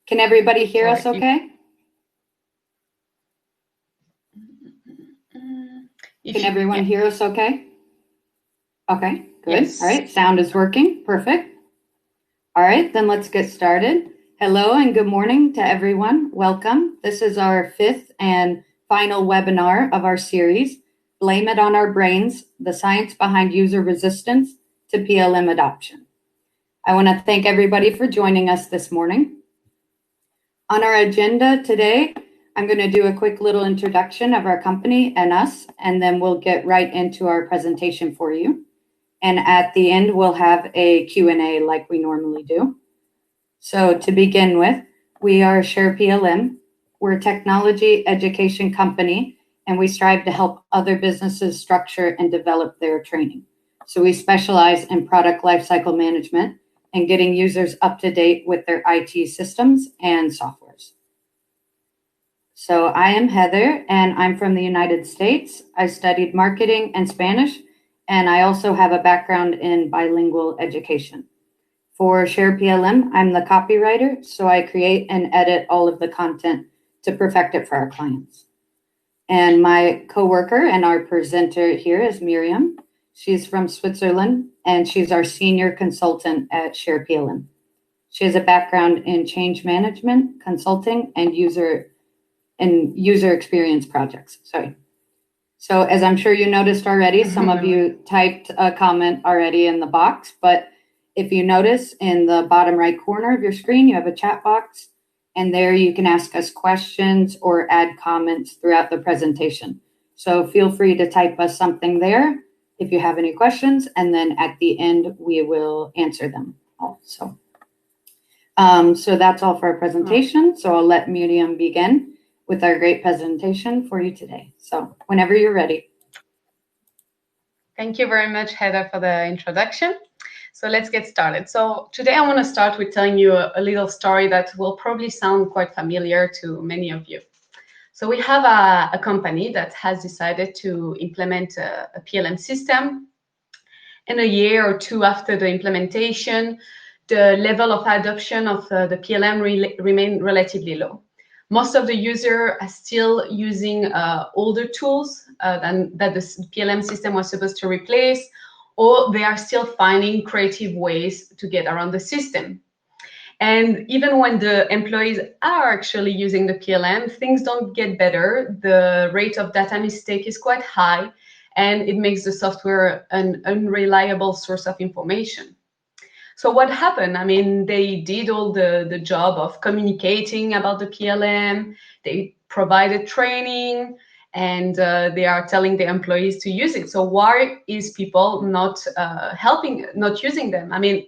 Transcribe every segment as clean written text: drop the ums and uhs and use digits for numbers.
Can everybody hear us okay? Can everyone hear us okay? Okay, good. Yes. All right, sound is working. Perfect. All right, then let's get started. Hello and good morning to everyone. Welcome. This is our 5th and final webinar of our series, Blame It on Our Brains, the Science Behind User Resistance to PLM Adoption. I want to thank everybody for joining us this morning. On our agenda today, I'm going to do a quick little introduction of our company and us, and then we'll get right into our presentation for you. And at the end, we'll have a Q&A like we normally do. So to begin with, we are Share PLM. We're a technology education company, and we strive to help other businesses structure and develop their training. So we specialize in product lifecycle management and getting users up to date with their IT systems and softwares. So I am Heather, and I'm from the United States. I studied marketing and Spanish, and I also have a background in bilingual education. For Share PLM, I'm the copywriter, so I create and edit all of the content to perfect it for our clients. And my coworker and our presenter here is Miriam. She's from Switzerland, and she's our senior consultant at Share PLM. She has a background in change management, consulting, and user experience projects. So as I'm sure you noticed already, some of you typed a comment already in the box, but if you notice in the bottom right corner of your screen, you have a chat box, and there you can ask us questions or add comments throughout the presentation. So feel free to type us something there if you have any questions, and then at the end, we will answer them also. So that's all for our presentation. So I'll let Miriam begin with our great presentation for you today. So whenever you're ready. Thank you very much, Heather, for the introduction. So let's get started. So today I want to start with telling you a little story that will probably sound quite familiar to many of you. So we have a company that has decided to implement a PLM system. And a year or two after the implementation, the level of adoption of the PLM remained relatively low. Most of the users are still using older tools that the PLM system was supposed to replace, or they are still finding creative ways to get around the system. And even when the employees are actually using the PLM, things don't get better. The rate of data mistake is quite high, and it makes the software an unreliable source of information. So what happened? I mean, they did all the job of communicating about the PLM, they provided training, and they are telling the employees to use it. So why is people not using them? I mean,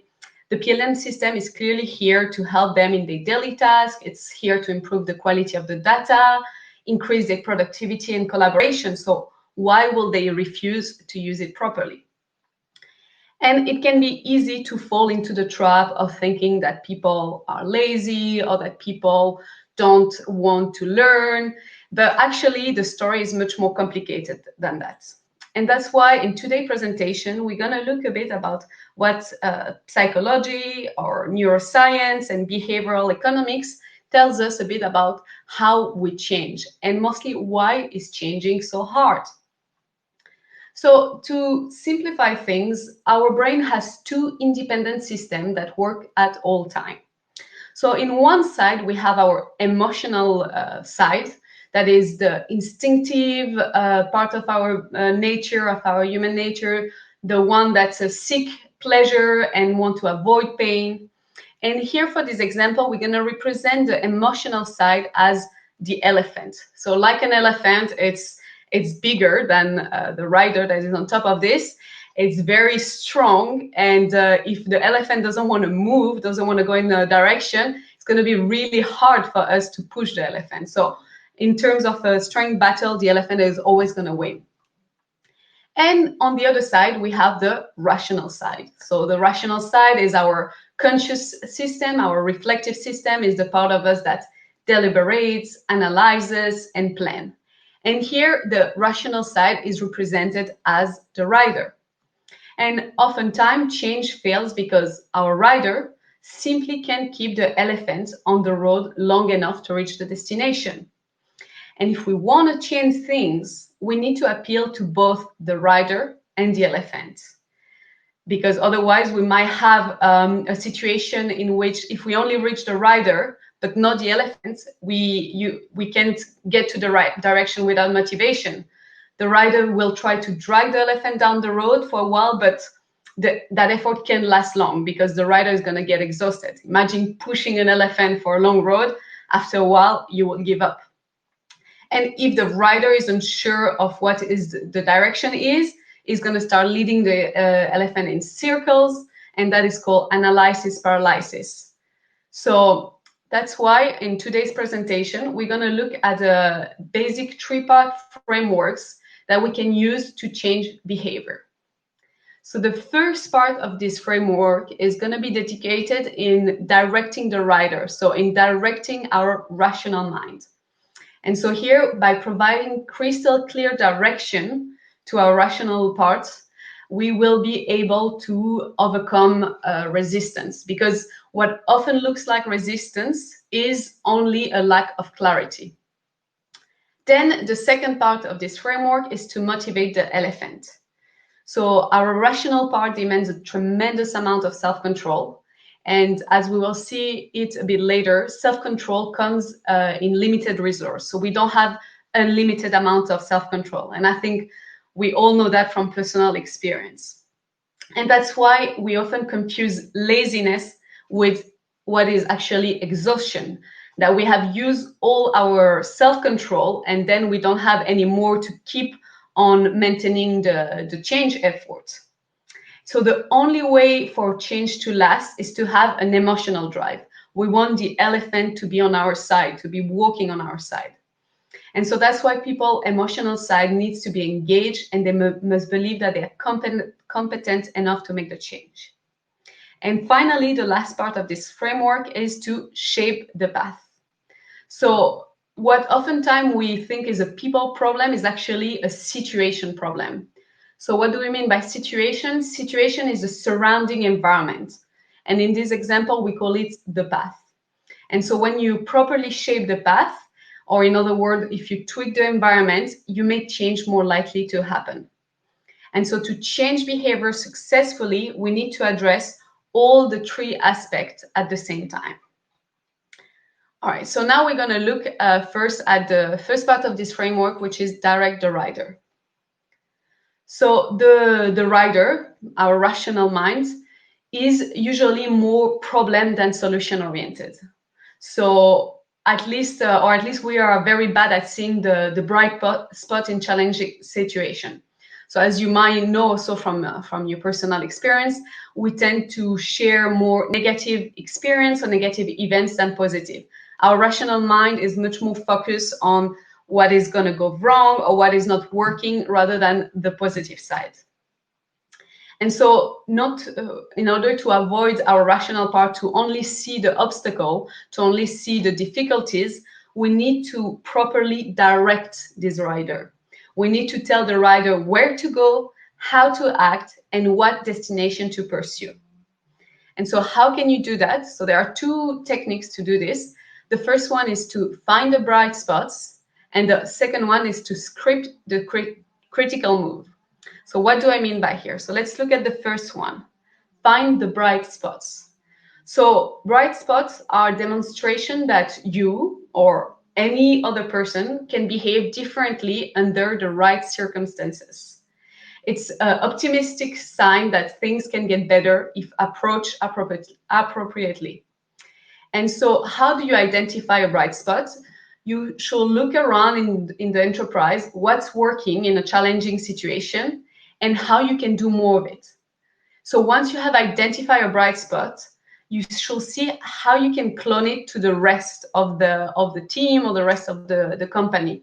the PLM system is clearly here to help them in their daily tasks. It's here to improve the quality of the data, increase their productivity and collaboration. So why will they refuse to use it properly? And it can be easy to fall into the trap of thinking that people are lazy or that people don't want to learn. But actually, the story is much more complicated than that. And that's why in today's presentation, we're going to look a bit about what psychology or neuroscience and behavioral economics tells us a bit about how we change, and mostly why is changing so hard. So to simplify things, our brain has two independent systems that work at all times. So in one side, we have our emotional side, that is the instinctive part of our nature, of our human nature, the one that's a seek pleasure and want to avoid pain. And here for this example, we're going to represent the emotional side as the elephant. So like an elephant, it's bigger than the rider that is on top of this. It's very strong, and if the elephant doesn't want to move, doesn't want to go in a direction, it's going to be really hard for us to push the elephant. So in terms of a strength battle, the elephant is always going to win. And on the other side, we have the rational side. So the rational side is our conscious system, our reflective system is the part of us that deliberates, analyzes, and plans. And here, the rational side is represented as the rider. And oftentimes, change fails because our rider simply can't keep the elephant on the road long enough to reach the destination. And if we want to change things, we need to appeal to both the rider and the elephant. Because otherwise we might have a situation in which if we only reach the rider but not the elephant, we can't get to the right direction without motivation. The rider will try to drag the elephant down the road for a while, but that effort can't last long because the rider is going to get exhausted. Imagine pushing an elephant for a long road. After a while, you will give up. And if the rider is unsure of what is the direction is going to start leading the elephant in circles, and that is called analysis paralysis. So that's why in today's presentation, we're going to look at the basic three-part frameworks that we can use to change behavior. So the first part of this framework is going to be dedicated in directing the rider, so in directing our rational mind. And so here, by providing crystal clear direction to our rational parts, we will be able to overcome resistance, because what often looks like resistance is only a lack of clarity. Then the second part of this framework is to motivate the elephant. So our rational part demands a tremendous amount of self-control. And as we will see it a bit later, self-control comes in limited resource. So we don't have a limited amount of self-control. And I think we all know that from personal experience. And that's why we often confuse laziness with what is actually exhaustion, that we have used all our self-control and then we don't have any more to keep on maintaining the change effort. So the only way for change to last is to have an emotional drive. We want the elephant to be on our side, to be walking on our side. And so that's why people's emotional side needs to be engaged, and they must believe that they are competent enough to make the change. And finally, the last part of this framework is to shape the path. So what oftentimes we think is a people problem is actually a situation problem. So what do we mean by situation? Situation is the surrounding environment. And in this example, we call it the path. And so when you properly shape the path, or in other words, if you tweak the environment, you make change more likely to happen. And so to change behavior successfully, we need to address all the three aspects at the same time. All right, so now we're going to look first at the first part of this framework, which is direct the rider. So the rider, our rational mind, is usually more problem than solution oriented. So at least we are very bad at seeing the bright spot in challenging situation. So as you might know, so from your personal experience, we tend to share more negative experience or negative events than positive. Our rational mind is much more focused on what is going to go wrong or what is not working rather than the positive side. And so in order to avoid our rational part to only see the obstacle, to only see the difficulties, we need to properly direct this rider. We need to tell the rider where to go, how to act, and what destination to pursue. And so how can you do that? So there are two techniques to do this. The first one is to find the bright spots, and the second one is to script the critical move. So what do I mean by here? So let's look at the first one. Find the bright spots. So bright spots are demonstration that you or any other person can behave differently under the right circumstances. It's an optimistic sign that things can get better if approached appropriately. And so how do you identify a bright spot? You should look around in the enterprise, what's working in a challenging situation, and how you can do more of it. So once you have identified a bright spot, you should see how you can clone it to the rest of the team or the rest of the company.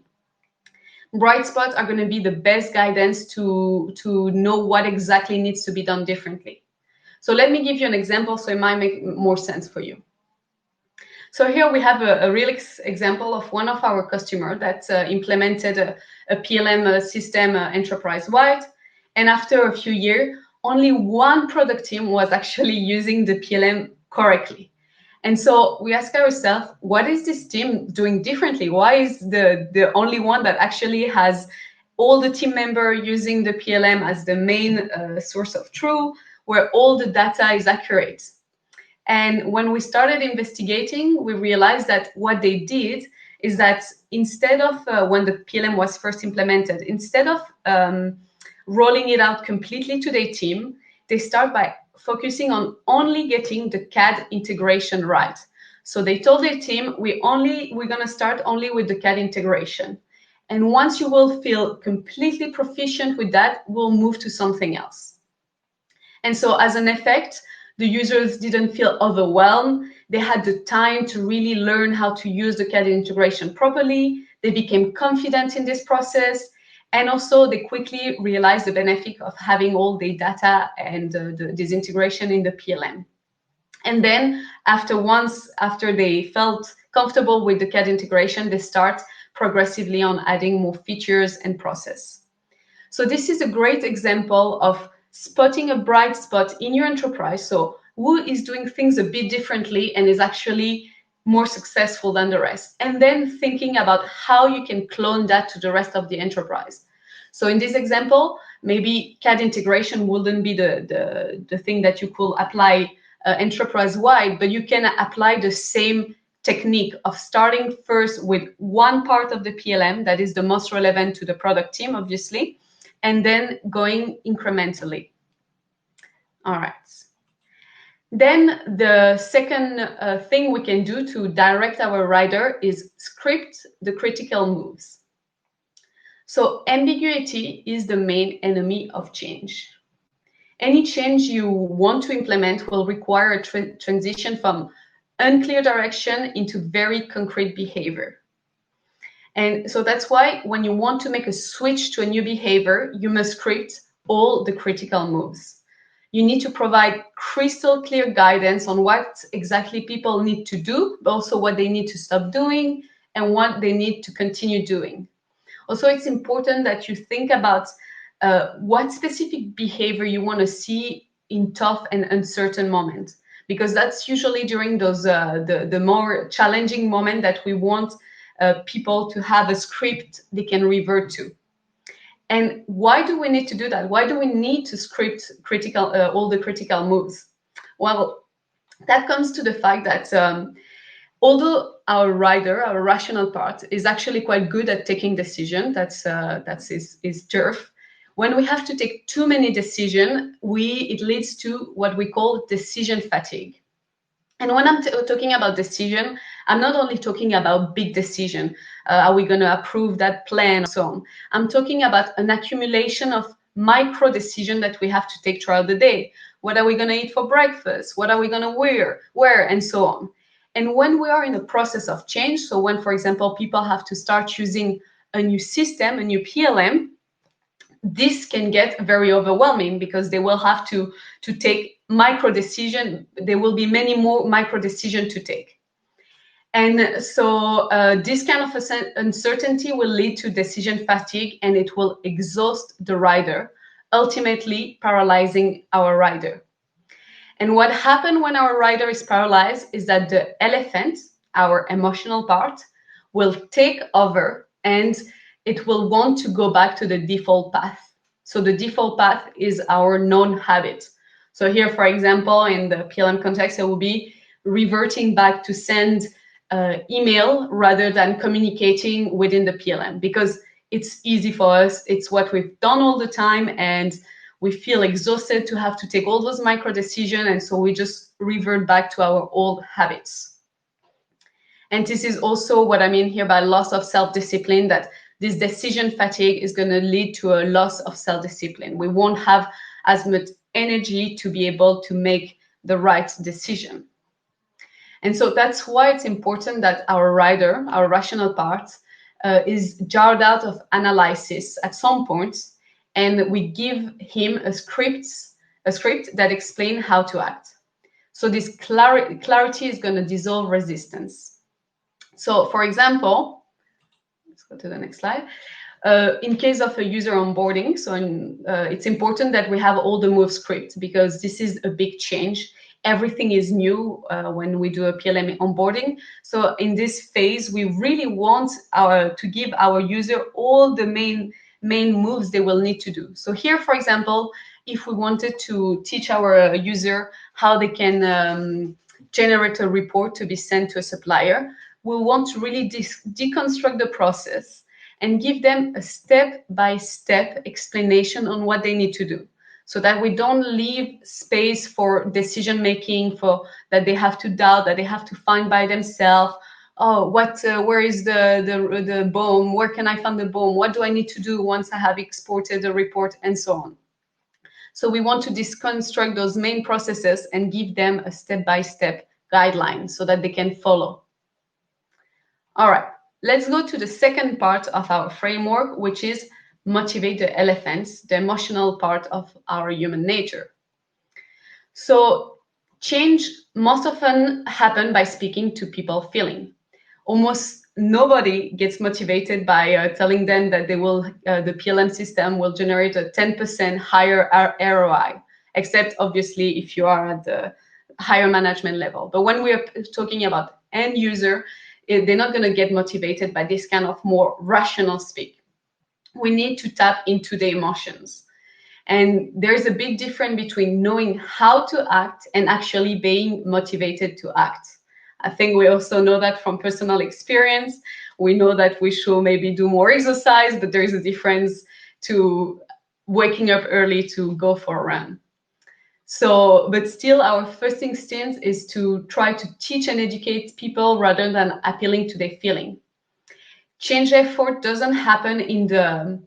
Bright spots are going to be the best guidance to know what exactly needs to be done differently. So let me give you an example so it might make more sense for you. So here we have a real example of one of our customers that implemented a PLM system enterprise-wide. And after a few years, only one product team was actually using the PLM correctly. And so we ask ourselves, what is this team doing differently? Why is the only one that actually has all the team member using the PLM as the main source of truth, where all the data is accurate? And when we started investigating, we realized that what they did is that instead of when the PLM was first implemented, instead of rolling it out completely to their team, they start by focusing on only getting the CAD integration right. So they told their team, we're going to start only with the CAD integration. And once you will feel completely proficient with that, we'll move to something else. And so as an effect, the users didn't feel overwhelmed. They had the time to really learn how to use the CAD integration properly. They became confident in this process. And also they quickly realized the benefit of having all the data and this integration in the PLM. And then after they felt comfortable with the CAD integration, they start progressively on adding more features and process. So this is a great example of spotting a bright spot in your enterprise. So who is doing things a bit differently and is actually more successful than the rest. And then thinking about how you can clone that to the rest of the enterprise. So in this example, maybe CAD integration wouldn't be the thing that you could apply enterprise-wide, but you can apply the same technique of starting first with one part of the PLM that is the most relevant to the product team, obviously, and then going incrementally. All right. Then the second thing we can do to direct our rider is script the critical moves. So ambiguity is the main enemy of change. Any change you want to implement will require a transition from unclear direction into very concrete behavior. And so that's why when you want to make a switch to a new behavior, you must script all the critical moves. You need to provide crystal clear guidance on what exactly people need to do, but also what they need to stop doing and what they need to continue doing. Also, it's important that you think about what specific behavior you want to see in tough and uncertain moments, because that's usually during those the more challenging moment that we want people to have a script they can revert to. And why do we need to do that? Why do we need to script all the critical moves? Well, that comes to the fact that although our rider, our rational part, is actually quite good at taking decisions, that's his turf. When we have to take too many decisions, it leads to what we call decision fatigue. And when I'm talking about decision, I'm not only talking about big decision. Are we going to approve that plan, and so on? I'm talking about an accumulation of micro decision that we have to take throughout the day. What are we going to eat for breakfast? What are we going to wear, and so on. And when we are in a process of change, so when, for example, people have to start using a new system, a new PLM, this can get very overwhelming because they will have to take micro decision. There will be many more micro decisions to take. And so this kind of uncertainty will lead to decision fatigue, and it will exhaust the rider, ultimately paralyzing our rider. And what happens when our rider is paralyzed is that the elephant, our emotional part, will take over and it will want to go back to the default path. So the default path is our known habit. So here, for example, in the PLM context, it will be reverting back to send email rather than communicating within the PLM, because it's easy for us. It's what we've done all the time, and we feel exhausted to have to take all those micro decisions, and so we just revert back to our old habits. And this is also what I mean here by loss of self-discipline, that this decision fatigue is going to lead to a loss of self-discipline. We won't have as much energy to be able to make the right decision. And so that's why it's important that our rider, our rational part, is jarred out of analysis at some point, and we give him a script that explains how to act. So this clarity is going to dissolve resistance. So, for example, let's go to the next slide. In case of a user onboarding, so it's important that we have all the move script, because this is a big change. everything is new when we do a PLM onboarding. So in this phase, we really want to give our user all the main moves they will need to do. So here, for example, if we wanted to teach our user how they can generate a report to be sent to a supplier, we want to really deconstruct the process and give them a step-by-step explanation on what they need to do, so that we don't leave space for decision making, for that they have to doubt, that they have to find by themselves. Oh, where is the BOM? Where can I find the BOM? What do I need to do once I have exported the report, and so on. So we want to deconstruct those main processes and give them a step-by-step guideline so that they can follow. All right, let's go to the second part of our framework, which is motivate the elephants, the emotional part of our human nature. So change most often happen by speaking to people feeling. Almost nobody gets motivated by telling them that the PLM system will generate a 10% higher ROI, except obviously if you are at the higher management level. But when we are talking about end user, they're not going to get motivated by this kind of more rational speak. We need to tap into the emotions. And there's a big difference between knowing how to act and actually being motivated to act. I think we also know that from personal experience. We know that we should maybe do more exercise, but there is a difference to waking up early to go for a run. So, but still, our first instinct is to try to teach and educate people rather than appealing to their feeling. Change effort doesn't happen in the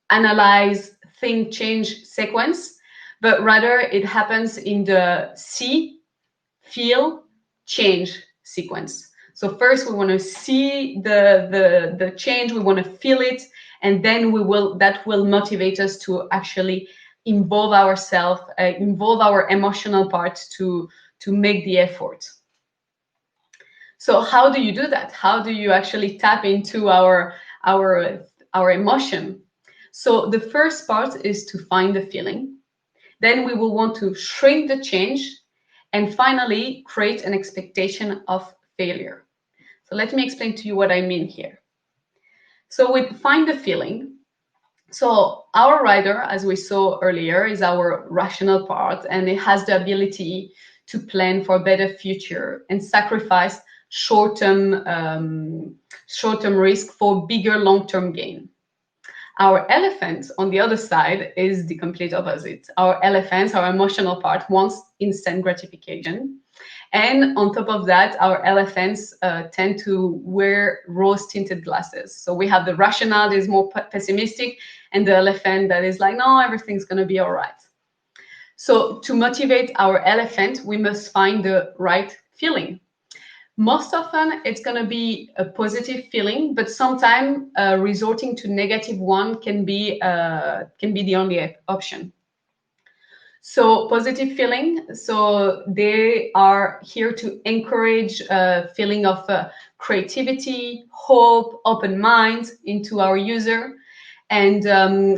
analyze, think, change sequence, but rather it happens in the see, feel, change sequence. So first we want to see the change, we want to feel it, and then that will motivate us to actually involve ourselves, involve our emotional part to make the effort. So how do you do that? How do you actually tap into our emotion? So the first part is to find the feeling. Then we will want to shrink the change, and finally create an expectation of failure. So let me explain to you what I mean here. So we find the feeling. So our rider, as we saw earlier, is our rational part, and it has the ability to plan for a better future and sacrifice short-term risk for bigger long-term gain. Our elephant, on the other side, is the complete opposite. Our elephants, our emotional part, wants instant gratification. And on top of that, our elephants tend to wear rose-tinted glasses. So we have the rational that is more pessimistic, and the elephant that is like, no, everything's going to be all right. So to motivate our elephant, we must find the right feeling. Most often, it's going to be a positive feeling, but sometimes resorting to negative one can be the only option. So positive feeling, so they are here to encourage a feeling of creativity, hope, open mind into our user. And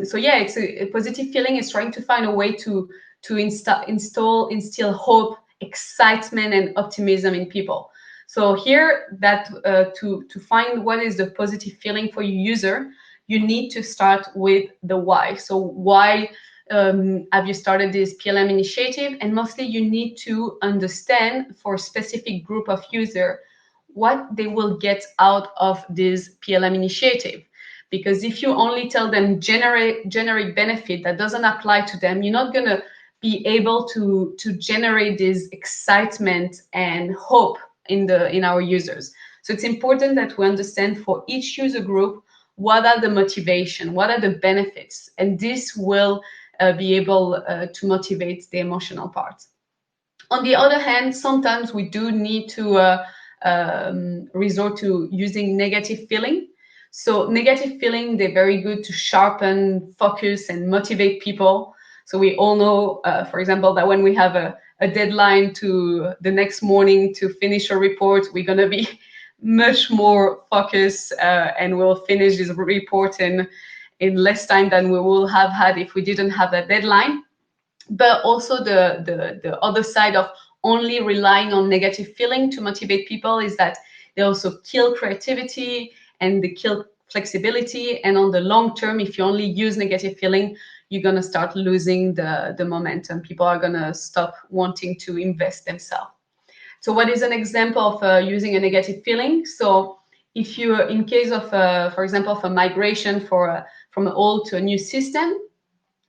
so yeah, it's a positive feeling is trying to find a way to instill hope, excitement, and optimism in people. So here, that to find what is the positive feeling for your user, you need to start with the why. So why have you started this PLM initiative? And mostly you need to understand for a specific group of user what they will get out of this PLM initiative. Because if you only tell them generic benefit that doesn't apply to them, you're not going to be able to generate this excitement and hope in our users. So it's important that we understand for each user group what are the motivation, what are the benefits, and this will be able to motivate the emotional part. On the other hand, sometimes we do need to resort to using negative feeling. So negative feeling, they're very good to sharpen, focus, and motivate people. So we all know, for example, that when we have a deadline to the next morning to finish a report, we're going to be much more focused and we'll finish this report in less time than we will have had if we didn't have that deadline. But also the other side of only relying on negative feeling to motivate people is that they also kill creativity and they kill flexibility. And on the long term, if you only use negative feeling, you're going to start losing the momentum. People are going to stop wanting to invest themselves. So what is an example of using a negative feeling? So if you, in case of, for example, of a migration from an old to a new system,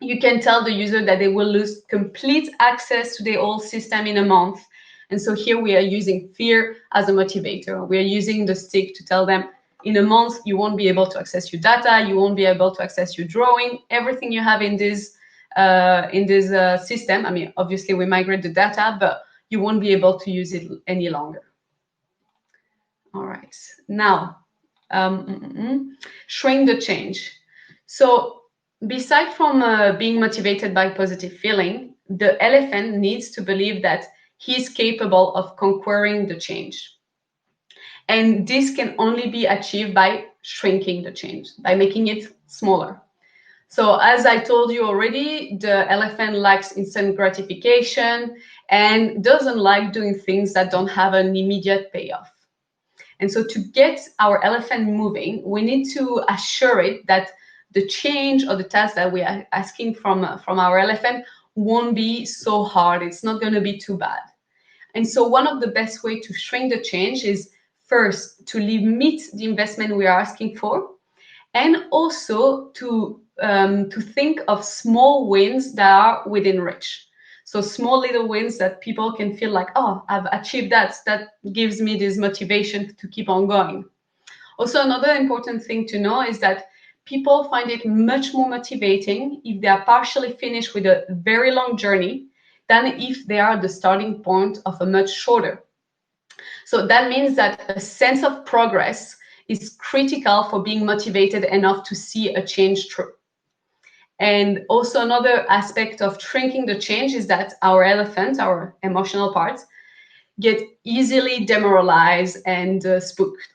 you can tell the user that they will lose complete access to the old system in a month. And so here we are using fear as a motivator. We are using the stick to tell them, in a month, you won't be able to access your data, you won't be able to access your drawing, everything you have in this system. I mean, obviously we migrate the data, but you won't be able to use it any longer. All right, now, shrink the change. So beside from being motivated by positive feeling, the elephant needs to believe that he's capable of conquering the change. And this can only be achieved by shrinking the change, by making it smaller. So as I told you already, the elephant likes instant gratification and doesn't like doing things that don't have an immediate payoff. And so to get our elephant moving, we need to assure it that the change or the task that we are asking from our elephant won't be so hard. It's not going to be too bad. And so one of the best way to shrink the change is first to limit the investment we are asking for, and also to think of small wins that are within reach. So small little wins that people can feel like, oh, I've achieved that. That gives me this motivation to keep on going. Also, another important thing to know is that people find it much more motivating if they are partially finished with a very long journey than if they are the starting point of a much shorter. So that means that a sense of progress is critical for being motivated enough to see a change through. And also another aspect of shrinking the change is that our elephant, our emotional parts, get easily demoralized and spooked.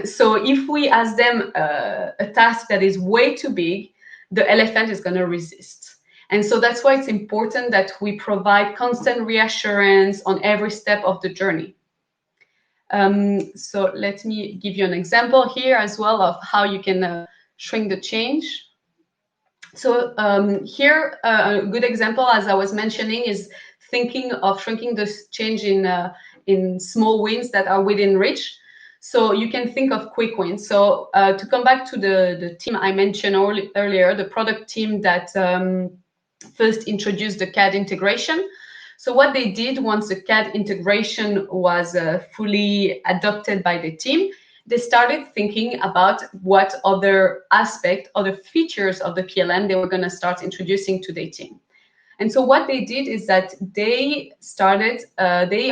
So if we ask them a task that is way too big, the elephant is going to resist. And so that's why it's important that we provide constant reassurance on every step of the journey. So let me give you an example here as well of how you can shrink the change. So here, a good example, as I was mentioning, is thinking of shrinking this change in small wins that are within reach. So you can think of quick wins. So to come back to the team I mentioned earlier, the product team that first introduced the CAD integration. So what they did once the CAD integration was fully adopted by the team, they started thinking about what other aspect, other features of the PLM they were going to start introducing to their team. And so what they did is that they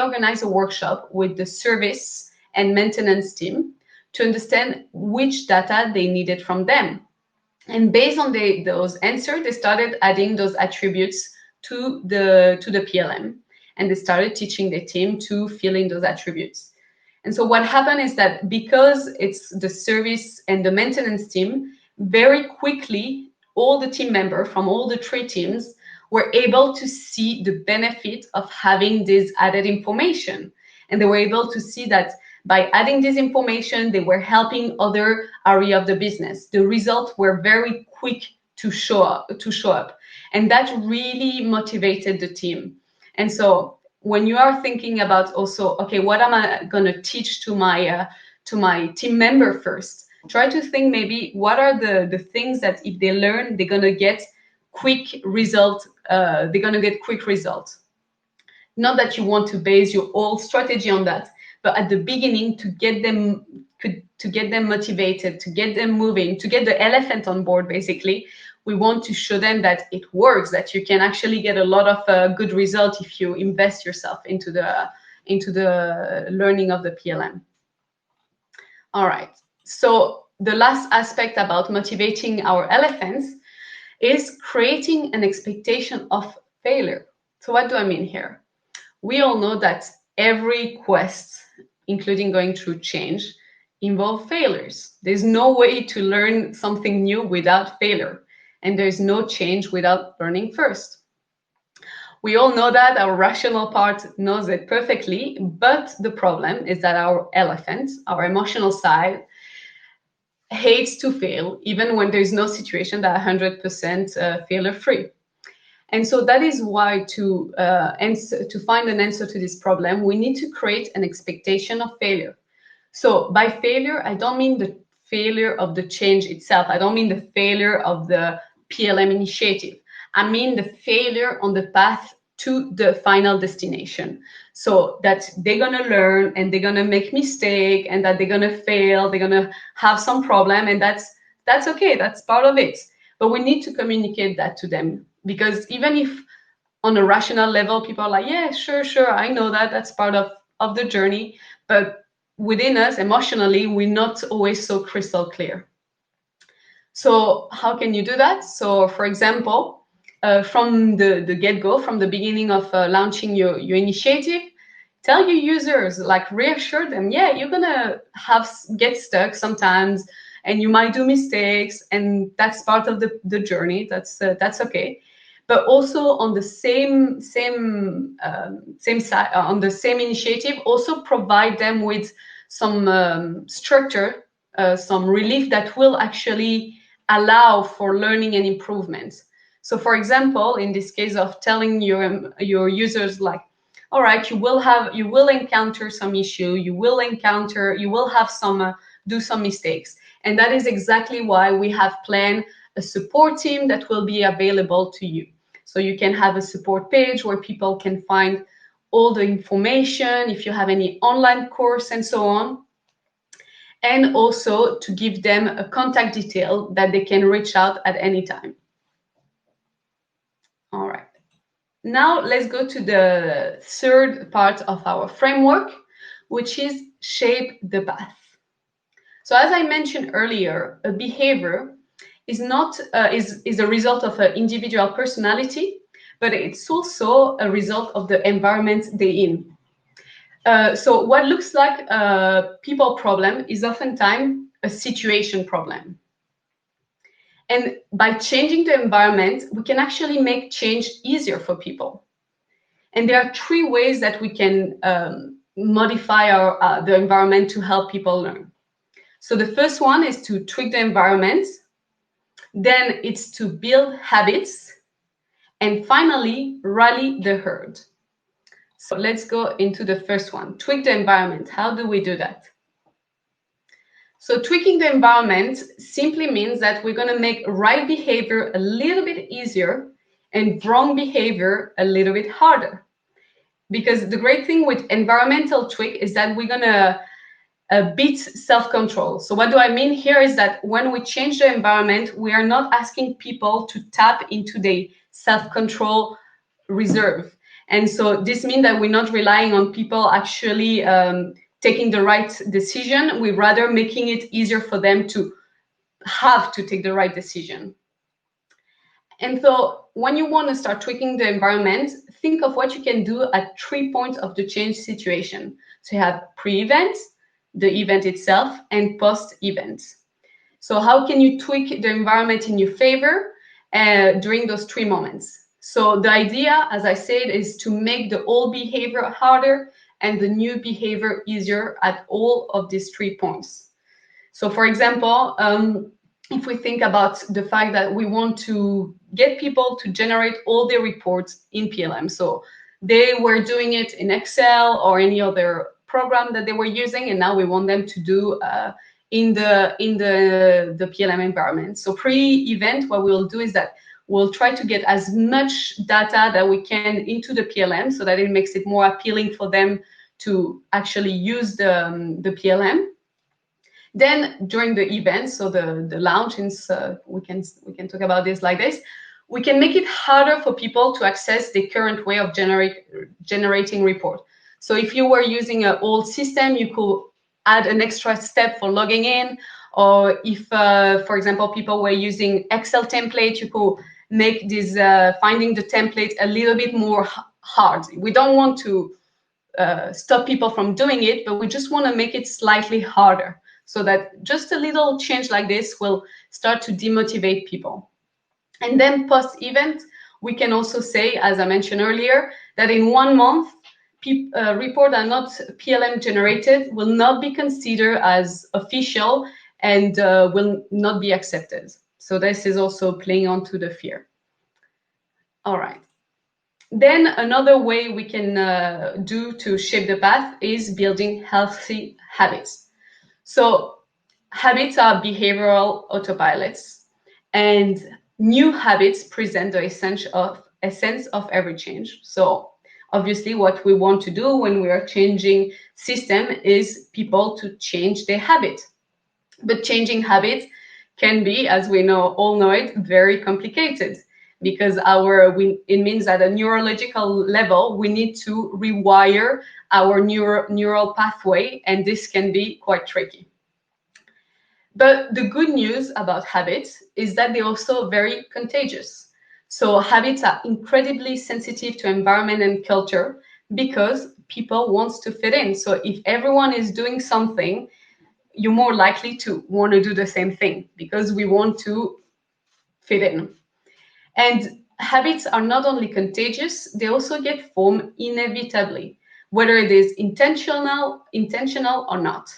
organized a workshop with the service and maintenance team to understand which data they needed from them. And based on those answers, they started adding those attributes to the PLM, and they started teaching the team to fill in those attributes. And so what happened is that because it's the service and the maintenance team, very quickly, all the team members from all the three teams were able to see the benefit of having this added information. And they were able to see that by adding this information, they were helping other area of the business. The results were very quick to show up. And that really motivated the team. And so when you are thinking about also, okay, what am I going to teach to my team member first? Try to think maybe what are the things that if they learn, they're going to get quick results. They're going to get quick results. Not that you want to base your whole strategy on that, but at the beginning to get them motivated, to get them moving, to get the elephant on board, basically. We want to show them that it works, that you can actually get a lot of good results if you invest yourself into the learning of the PLM. All right. So the last aspect about motivating our elephants is creating an expectation of failure. So what do I mean here? We all know that every quest, including going through change, involve failures. There's no way to learn something new without failure. And there's no change without learning first. We all know that, our rational part knows it perfectly, but the problem is that our elephant, our emotional side, hates to fail, even when there's no situation that 100% failure free. And so that is why to find an answer to this problem, we need to create an expectation of failure. So by failure, I don't mean the failure of the change itself. I don't mean the failure of the PLM initiative. I mean the failure on the path to the final destination. So that they're gonna learn and they're gonna make mistake and that they're gonna fail, they're gonna have some problem, and that's okay, that's part of it. But we need to communicate that to them, because even if on a rational level people are like, yeah, sure, I know that, that's part of the journey, but within us emotionally we're not always so crystal clear. So how can you do that? So for example, from the get-go, from the beginning of launching your initiative, tell your users, like reassure them, yeah, you're gonna get stuck sometimes and you might do mistakes, and that's part of the journey. That's okay. But also on the same side, on the same initiative, also provide them with some structure, some relief that will actually allow for learning and improvement. So for example, in this case of telling your users, like, all right, you will encounter some issue, you will have some do some mistakes, and that is exactly why we have planned a support team that will be available to you. So you can have a support page where people can find all the information, if you have any online course and so on, and also to give them a contact detail that they can reach out at any time. All right. Now let's go to the third part of our framework, which is shape the path. So as I mentioned earlier, a behavior is not is a result of an individual personality, but it's also a result of the environment they're in. So what looks like a people problem is oftentimes a situation problem. And by changing the environment, we can actually make change easier for people. And there are three ways that we can modify the environment to help people learn. So the first one is to tweak the environment. Then it's to build habits. And finally, rally the herd. So let's go into the first one, tweak the environment. How do we do that? So tweaking the environment simply means that we're going to make right behavior a little bit easier and wrong behavior a little bit harder. Because the great thing with environmental tweak is that we're going to beat self-control. So what do I mean here is that when we change the environment, we are not asking people to tap into the self-control reserve. And so this means that we're not relying on people actually taking the right decision. We're rather making it easier for them to have to take the right decision. And so when you want to start tweaking the environment, think of what you can do at 3 points of the change situation. So you have pre-event, the event itself, and post-event. So how can you tweak the environment in your favor during those 3 moments? So the idea, as I said, is to make the old behavior harder and the new behavior easier at all of these 3 points. So for example, if we think about the fact that we want to get people to generate all their reports in PLM, so they were doing it in Excel or any other program that they were using, and now we want them to do in the PLM environment. So pre-event, what we'll do is that we'll try to get as much data that we can into the PLM so that it makes it more appealing for them to actually use the PLM. Then during the event, so the launch, we can talk about this like this, we can make it harder for people to access the current way of generating report. So if you were using an old system, you could add an extra step for logging in, or if, for example, people were using Excel template, you could make this finding the template a little bit more hard. We don't want to stop people from doing it, but we just want to make it slightly harder, so that just a little change like this will start to demotivate people. And then post-event, we can also say, as I mentioned earlier, that in 1 month, reports are not PLM generated will not be considered as official and will not be accepted. So this is also playing onto the fear. All right. Then another way we can do to shape the path is building healthy habits. So habits are behavioral autopilots, and new habits present the essence of every change. So obviously what we want to do when we are changing system is people to change their habit. But changing habits can be, as we all know it, very complicated, because it means at a neurological level we need to rewire our neural pathway, and this can be quite tricky. But the good news about habits is that they're also very contagious. So habits are incredibly sensitive to environment and culture because people want to fit in. So if everyone is doing something, you're more likely to want to do the same thing because we want to fit in. And habits are not only contagious, they also get formed inevitably, whether it is intentional or not.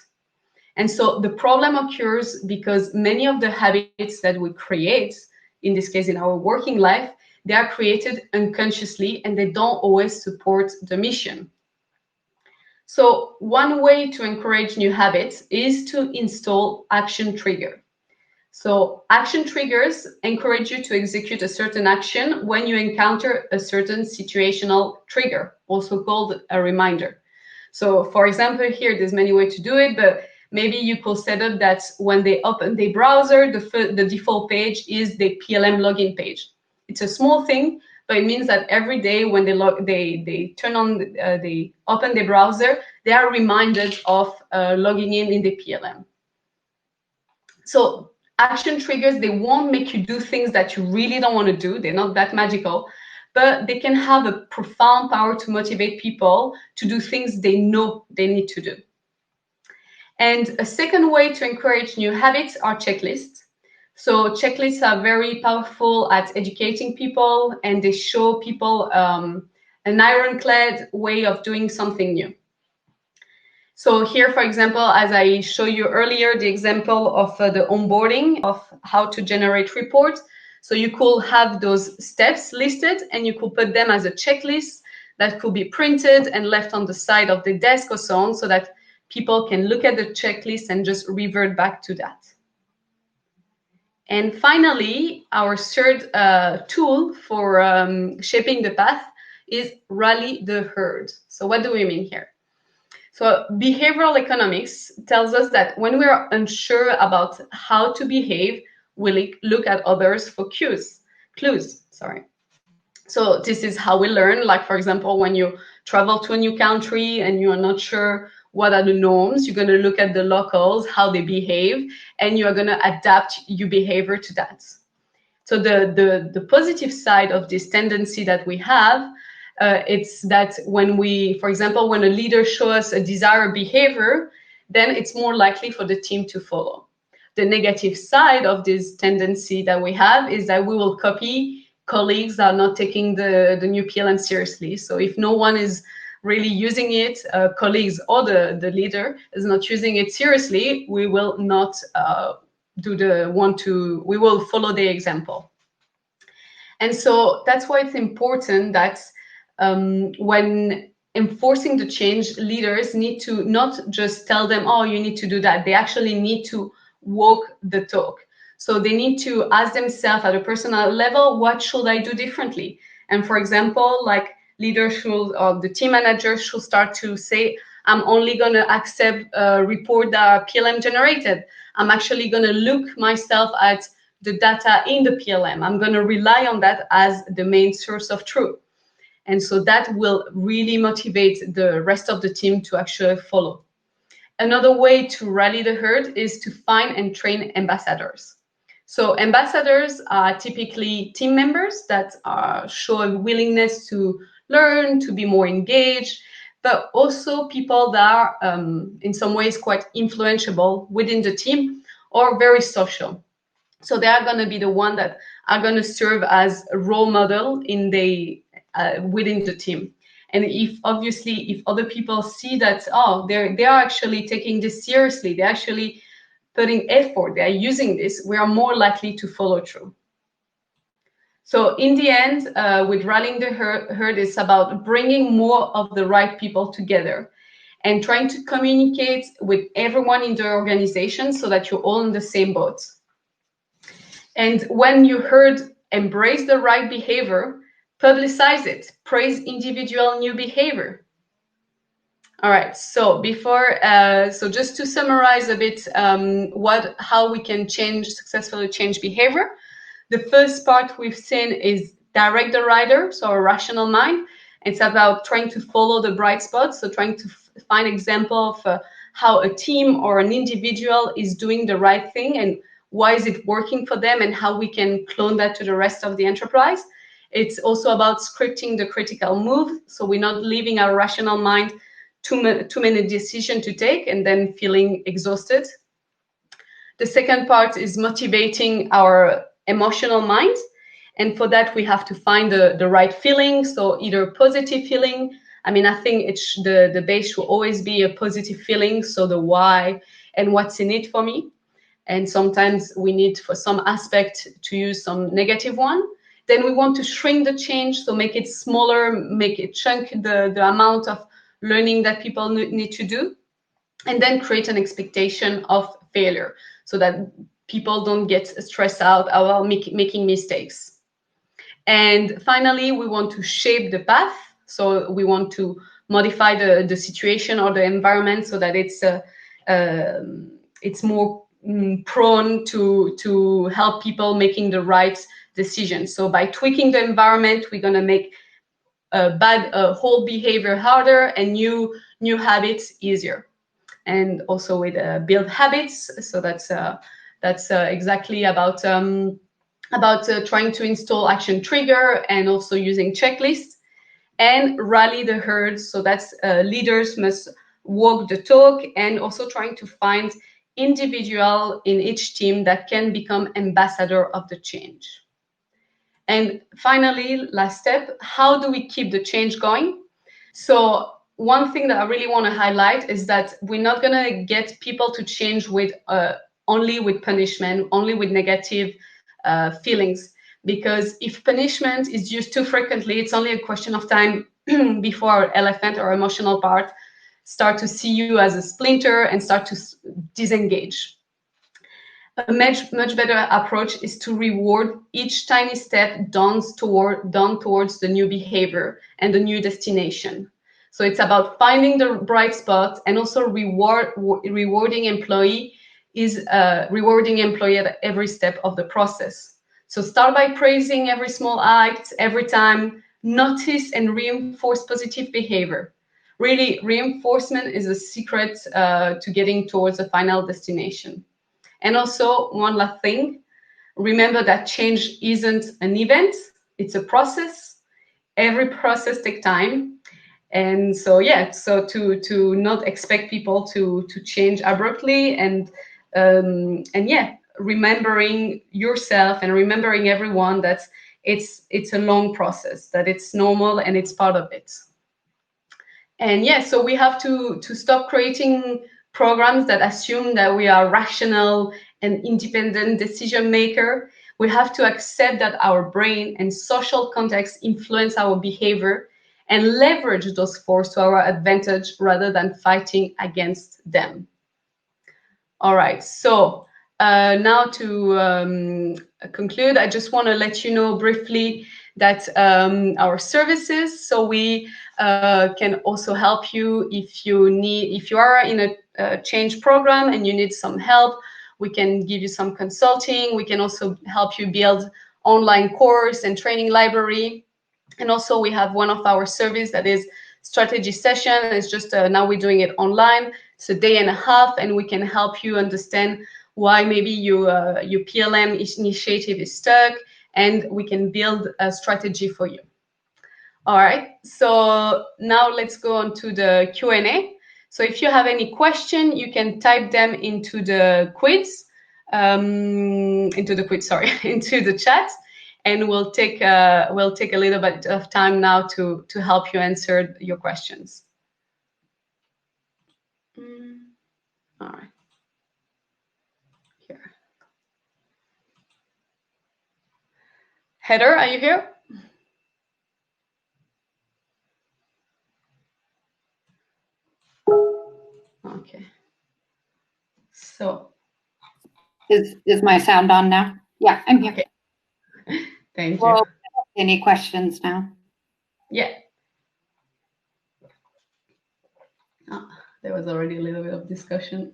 And so the problem occurs because many of the habits that we create, in this case in our working life, they are created unconsciously and they don't always support the mission. So one way to encourage new habits is to install action trigger. So action triggers encourage you to execute a certain action when you encounter a certain situational trigger, also called a reminder. So for example, here, there's many ways to do it, but maybe you could set up that when they open the browser, the default page is the PLM login page. It's a small thing, but it means that every day when they turn on, they open the browser, they are reminded of logging in the PLM. So action triggers, they won't make you do things that you really don't want to do. They're not that magical, but they can have a profound power to motivate people to do things they know they need to do. And a second way to encourage new habits are checklists. So checklists are very powerful at educating people, and they show people an ironclad way of doing something new. So here, for example, as I showed you earlier, the example of the onboarding of how to generate reports. So you could have those steps listed and you could put them as a checklist that could be printed and left on the side of the desk or so on, so that people can look at the checklist and just revert back to that. And finally, our third tool for shaping the path is rally the herd. So what do we mean here? So behavioral economics tells us that when we are unsure about how to behave, we look at others for clues. So this is how we learn. Like, for example, when you travel to a new country and you are not sure what are the norms, you're going to look at the locals, how they behave, and you are going to adapt your behavior to that. So the positive side of this tendency that we have, it's that when we, for example, when a leader shows us a desired behavior, then it's more likely for the team to follow. The negative side of this tendency that we have is that we will copy colleagues that are not taking the new PLM seriously. So if no one is really using it, colleagues or the leader is not using it seriously, we will not we will follow the example. And so that's why it's important that when enforcing the change, leaders need to not just tell them, oh, you need to do that. They actually need to walk the talk. So they need to ask themselves at a personal level, what should I do differently? And for example, like leaders should, or the team managers should start to say, I'm only going to accept a report that PLM generated. I'm actually going to look myself at the data in the PLM. I'm going to rely on that as the main source of truth. And so that will really motivate the rest of the team to actually follow. Another way to rally the herd is to find and train ambassadors. So ambassadors are typically team members that show a willingness to learn, to be more engaged, but also people that are in some ways quite influential within the team or very social. So they are going to be the one that are going to serve as a role model in within the team. And if other people see that, oh, they are actually taking this seriously, they're actually putting effort, they are using this, we are more likely to follow through. So in the end, with rallying the herd, it's about bringing more of the right people together and trying to communicate with everyone in the organization so that you're all in the same boat. And when you heard embrace the right behavior, publicize it, praise individual new behavior. All right, so so just to summarize a bit how we can successfully change behavior. The first part we've seen is direct the rider, so a rational mind. It's about trying to follow the bright spots, so trying to find example of how a team or an individual is doing the right thing and why is it working for them and how we can clone that to the rest of the enterprise. It's also about scripting the critical move, so we're not leaving our rational mind too many decisions to take and then feeling exhausted. The second part is motivating our emotional mind. And for that, we have to find the right feeling. So either positive feeling. I mean, I think the base should always be a positive feeling. So the why and what's in it for me. And sometimes we need for some aspect to use some negative one. Then we want to shrink the change, so make it smaller, make it chunk the amount of learning that people need to do. And then create an expectation of failure so that people don't get stressed out about making mistakes. And finally, we want to shape the path. So we want to modify the situation or the environment so that it's more prone to help people making the right decisions. So by tweaking the environment, we're going to make bad whole behavior harder and new habits easier. And also with build habits. So that's exactly about trying to install action trigger and also using checklists and rally the herd. So that's leaders must walk the talk and also trying to find individual in each team that can become ambassador of the change. And finally, last step, how do we keep the change going? So one thing that I really want to highlight is that we're not going to get people to change with only with punishment, only with negative feelings. Because if punishment is used too frequently, it's only a question of time before our elephant or emotional part start to see you as a splinter and start to disengage. A much better approach is to reward each tiny step done towards the new behavior and the new destination. So it's about finding the bright spot and also rewarding employee at every step of the process. So start by praising every small act, every time, notice and reinforce positive behavior. Really, reinforcement is a secret to getting towards the final destination. And also, one last thing, remember that change isn't an event, it's a process. Every process takes time. And so, yeah, so to not expect people to change abruptly and yeah, remembering yourself and remembering everyone that it's a long process, that it's normal and it's part of it. And yeah, so we have to stop creating programs that assume that we are rational and independent decision maker. We have to accept that our brain and social context influence our behavior and leverage those forces to our advantage rather than fighting against them. All right, so now to conclude, I just want to let you know briefly that our services, so we can also help you if you are in a change program and you need some help. We can give you some consulting. We can also help you build online course and training library. And also we have one of our service that is strategy session. It's just now we're doing it online. It's a day and a half, and we can help you understand why maybe your PLM initiative is stuck, and we can build a strategy for you. All right, so now let's go on to the Q&A. So if you have any question, you can type them into the quiz. into the quiz, sorry, into the chat, and we'll take a little bit of time now to help you answer your questions. All right. Here. Heather, are you here? Okay. So. Is my sound on now? Yeah, I'm here. Okay. Thank well, you. Any questions now? Yeah. Oh, there was already a little bit of discussion.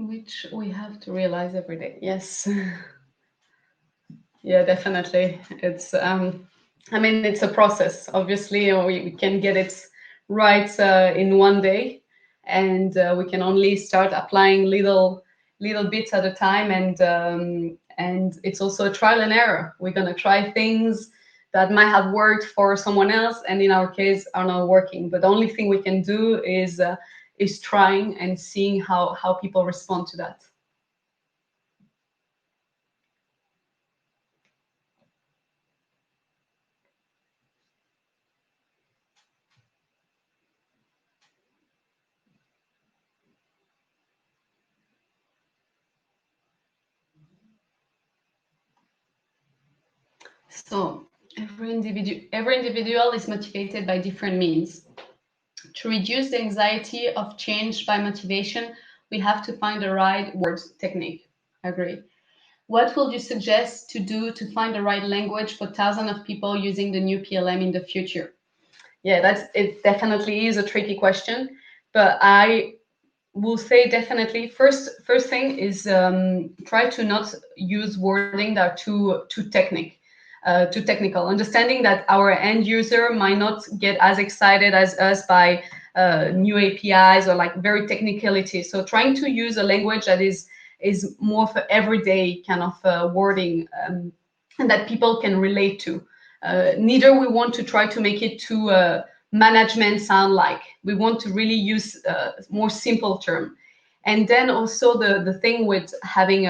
Which we have to realize every day. Yes. Yeah, definitely. It's I mean, it's a process. Obviously, we can get it right in one day, and we can only start applying little bits at a time, and it's also a trial and error. We're gonna try things that might have worked for someone else, and in our case are not working. But the only thing we can do is trying and seeing how people respond to that. So every individual is motivated by different means. To reduce the anxiety of change by motivation, we have to find the right words technique. Agree. What would you suggest to do to find the right language for thousands of people using the new PLM in the future? Yeah, it definitely is a tricky question, but I will say definitely first thing is try to not use wording that are too technical, understanding that our end user might not get as excited as us by new APIs or like very technicality. So trying to use a language that is more for everyday kind of wording, and that people can relate to. Neither we want to try to make it too management sound like. We want to really use more simple term. And then also the thing with having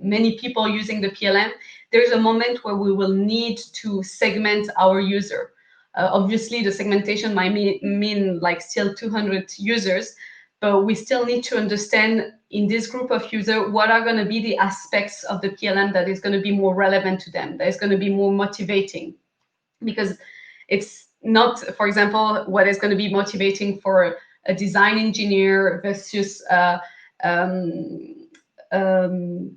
many people using the PLM, there's a moment where we will need to segment our user. Obviously, the segmentation might mean like still 200 users, but we still need to understand in this group of users what are going to be the aspects of the PLM that is going to be more relevant to them, that is going to be more motivating. Because it's not, for example, what is going to be motivating for a design engineer versus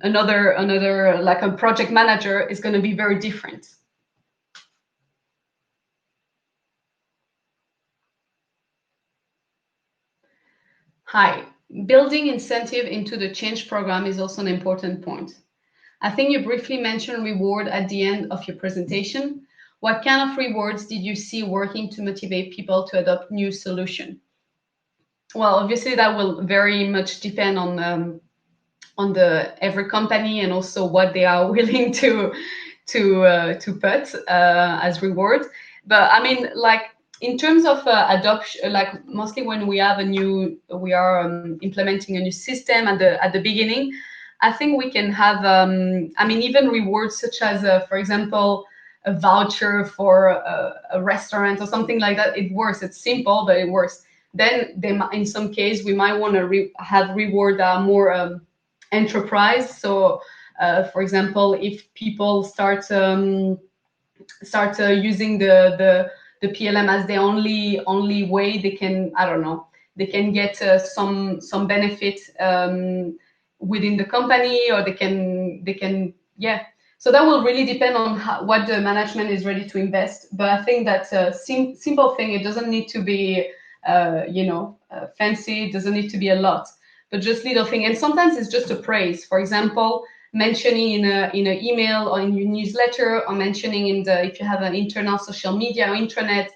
another like a project manager is going to be very different. Hi, building incentive into the change program is also an important point. I think you briefly mentioned reward at the end of your presentation. What kind of rewards did you see working to motivate people to adopt new solution? Well, obviously that will very much depend on the every company and also what they are willing to put as reward. But I mean, like in terms of adoption, like mostly when we are implementing a new system at the beginning, I think we can have I mean, even rewards such as for example a voucher for a restaurant or something like that. It works. It's simple, but it works. Then in some case we might want to have reward more enterprise. So for example, if people start using the PLM as the only way they can, I don't know, they can get some benefit within the company, or they can yeah. So that will really depend on what the management is ready to invest. But I think that's a simple thing. It doesn't need to be fancy. It doesn't need to be a lot, but just little thing. And sometimes it's just a praise. For example, mentioning in an email or in your newsletter, or mentioning if you have an internal social media or intranet,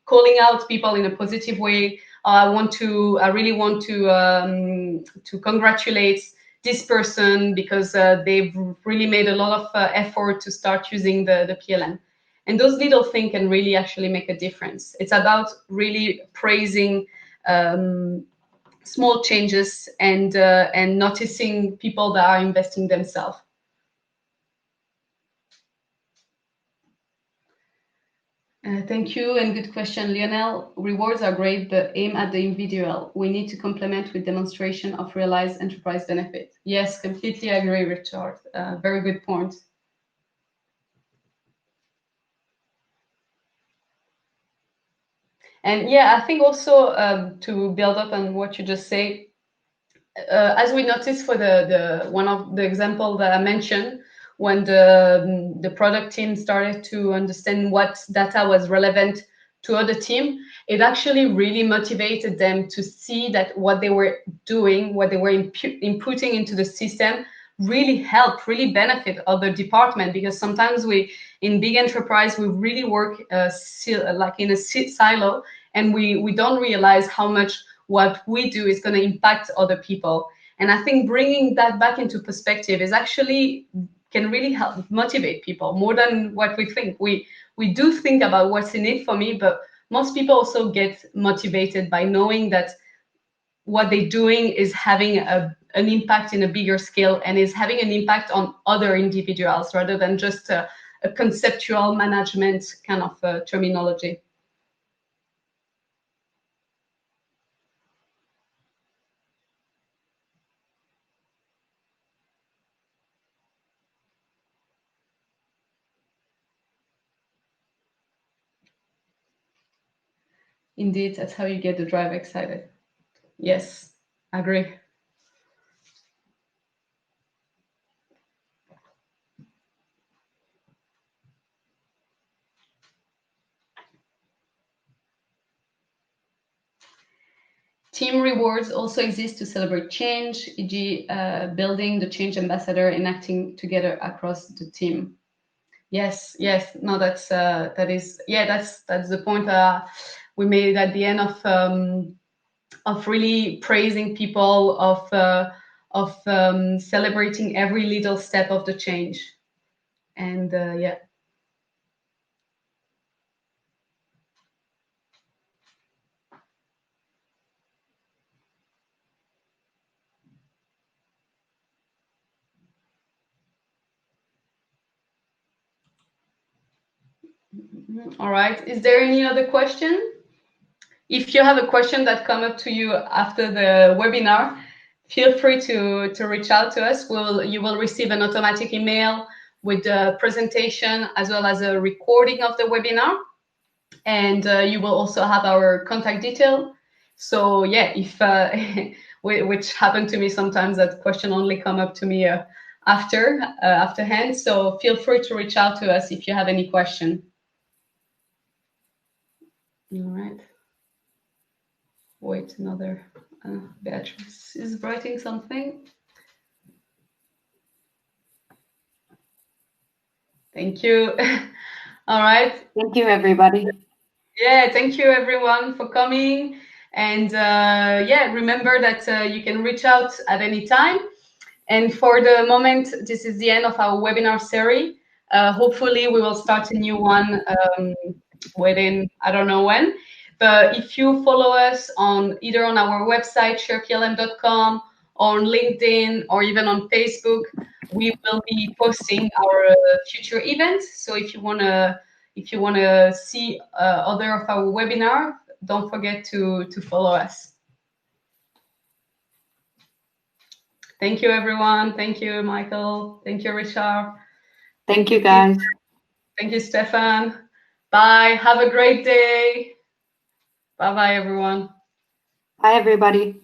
calling out people in a positive way. I really want to congratulate this person because they've really made a lot of effort to start using the PLM. And those little things can really actually make a difference. It's about really praising small changes and noticing people that are investing themselves. Thank you, and good question, Lionel. Rewards are great, but aim at the individual. We need to complement with demonstration of realized enterprise benefit. Yes, completely agree, Richard. Very good point. And yeah, I think also to build up on what you just say, as we noticed for the one of the example that I mentioned, when the product team started to understand what data was relevant to other team, it actually really motivated them to see that what they were doing, what they were inputting into the system, really help, really benefit other department. Because sometimes in big enterprise, we really work like in a silo, and we don't realize how much what we do is going to impact other people. And I think bringing that back into perspective is actually can really help motivate people more than what we think. We do think about what's in it for me, but most people also get motivated by knowing that what they're doing is having an impact in a bigger scale, and is having an impact on other individuals rather than just a conceptual management kind of terminology. Indeed, that's how you get the drive excited. Yes, I agree. Team rewards also exist to celebrate change, e.g., building the change ambassador and acting together across the team. Yes, no, that's the point we made at the end of really praising people, of celebrating every little step of the change, and yeah. All right. Is there any other question? If you have a question that come up to you after the webinar, feel free to reach out to us. You will receive an automatic email with the presentation as well as a recording of the webinar. And you will also have our contact detail. So yeah, if which happened to me sometimes, that question only come up to me afterhand. So feel free to reach out to us if you have any question. All right. Wait, another Beatrice is writing something. Thank you. All right. Thank you, everybody. Yeah, thank you everyone for coming. And yeah, remember that you can reach out at any time. And for the moment, this is the end of our webinar series. Hopefully we will start a new one within, I don't know when. But if you follow us either on our website, shareplm.com, or on LinkedIn, or even on Facebook, we will be posting our future events. So if you wanna see other of our webinar, don't forget to follow us. Thank you, everyone. Thank you, Michael. Thank you, Richard. Thank you, guys. Thank you, Stefan. Bye. Have a great day. Bye-bye, everyone. Bye, everybody.